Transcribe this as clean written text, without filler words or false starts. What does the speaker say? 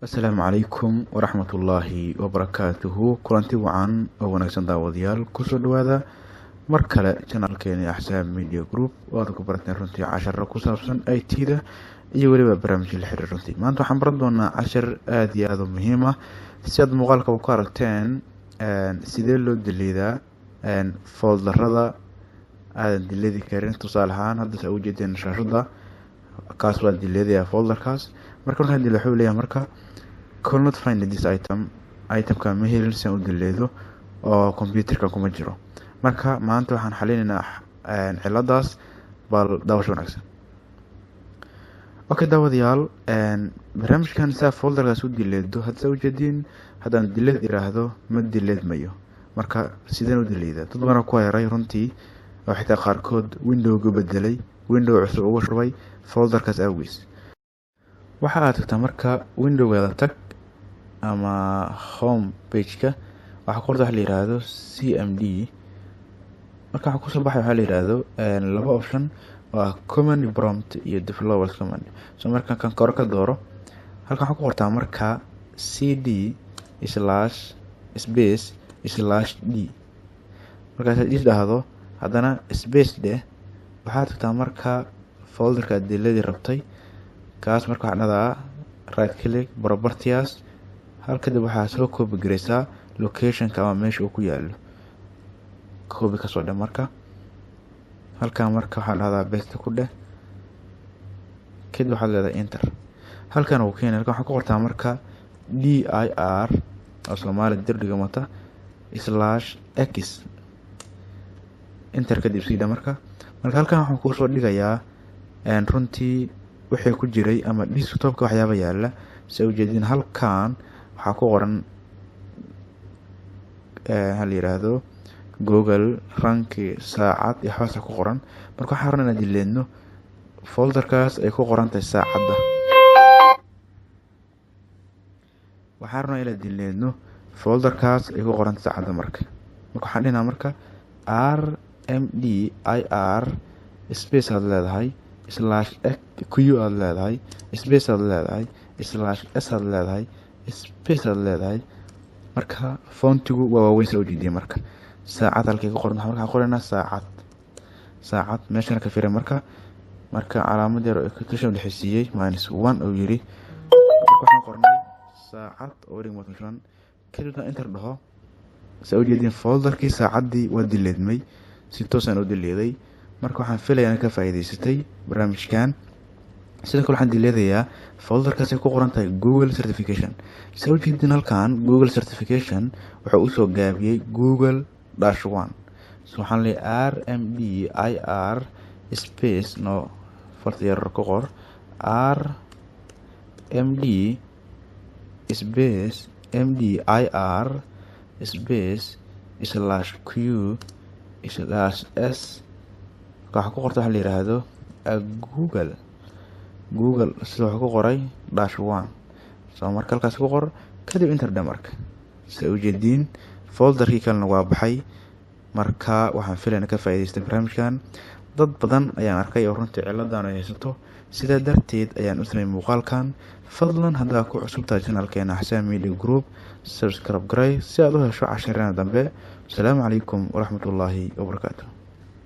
Asalaamu calaykum waraxmatullaahi wabarakaatuhu. Kulanti wacan oo wanaagsan daawadayaal, kusoo dhawaada mar kale channelkeeni Axsaab Media Group oo aad ku barateen runtii casharo ku saabsan IT-da iyo weliba barnaamijyo la xiriir runtii. Maanta waxaan baran doonaa cashar aad iyo aad u muhiim ah. Si aad muuqaalka ku aragteen sidee loo deleedaa folderada aadan deleedi karin. Tusaale ahaan hadda saa u jeedeen shaashada kaas waa deleedayaa folderkaas. Markaan dilo wuxuu leeyahay marka could not find this itemka ma helin si aan u deleedo oo computerka kuma jiro. Marka maanta waxaan xalinaynaa ciladaas bal daawasho wanaagsan. Okay daawadayaal, barnaamijkan saa folderkaas u deleedo hadda u jeedin haddaan delete iraahdo ma delete mayo. Marka sideen u deleedaa? Dad badan ku yaray runtii oo xitaa qaarkood window-ga bedelay, window cusub ugu shubay folderkaas awgiis. Waxa aad tagtaa marka window-ga tag ama home page-ka waxa qorta waxa la yiraahdo CMD. Marka waxa ku soo baxay waxa la yiraahdo laba option waa command prompt iyo developers command. So marka kan kor ka dooro halkan waxa ku qortaa marka cd/space/d. marka aad dhahdo haddana space de waxaad tagtaa marka folderka aad deleedi rabtay kaas. marka waxaan dhadaa right click properties, halkadib waxaa soo copy gareysaa locationka ama meesha uu ku yaalo, copy ka soo dhig. marka halkan marka waxaan dhadaa paste ku dheh, kadib waxaad leedahay enter. halkan uu keenay halkan waxaa ku qortaa marka dir oo Soomaali dirdiga mata /x enter kadib sida marka halkan waxaan ku soo dhigayaa runtii wixii ku jiray ama desktop-ka waxyaabo yaala. soo jeedin halkan waxaa ku qoran hal yiraahdo Google ranki saacad iyo waxaas ku qoran. marka waxaan rabnaa inaan dileedno folderkaas ay ku qoran tahay saacada. waxaan rabnaa inaan dileedno folderkaas ay ku qoran tahay saacada. marka waxaan dhinaca marka rmdir space aad leedahay /q aad leedahay space aad leedahay /s aad leedahay space aad leedahay. marka fontigu waa waaweyn soo jeediye. marka saacad halkay ku qoran marka qoranaa saacad meeshan ka fiirin. marka calaamad yar oo ka soo dhexeysiyay -1 oo yiri waxaan qornay saacad oo remote function kadib enter dhaho. soo jeedin folderkii saacadii waa dileedmay si toosan u dileeday. marka waxaan filayaa inaad ka faa'iideysatay barnaamijkan. sidoo kale waxaan dileedayaa folderkaas ay ku qoran tahay Google certification. soo jeedin halkan Google certification wuxuu u soo gaabiyay Google-1. so waxaan leeyahay rmdir space no farta yar ku qor rmd space mdir space /q/s waxa ku qorta waxa la yiraahdo Google sida waxa ku qoray -1. soo marka halkaas ku qor kadib enter marka soo jeedin folderkii kalena waa baxay. marka waxaan filayaa ka faa'iideystay barnaamijkan. dad badan ayaan arkay oo runtii ciladan ay haysato, sidaa darteed ayaan u sameeyay muuqaalkan. fadlan hadda ku cusub tahay channelkeena Axsaab Media Group subscribe garay si aad u hesho casharrada dambe. Assalaamu calaykum waraxmatullaahi wabarakaatuh.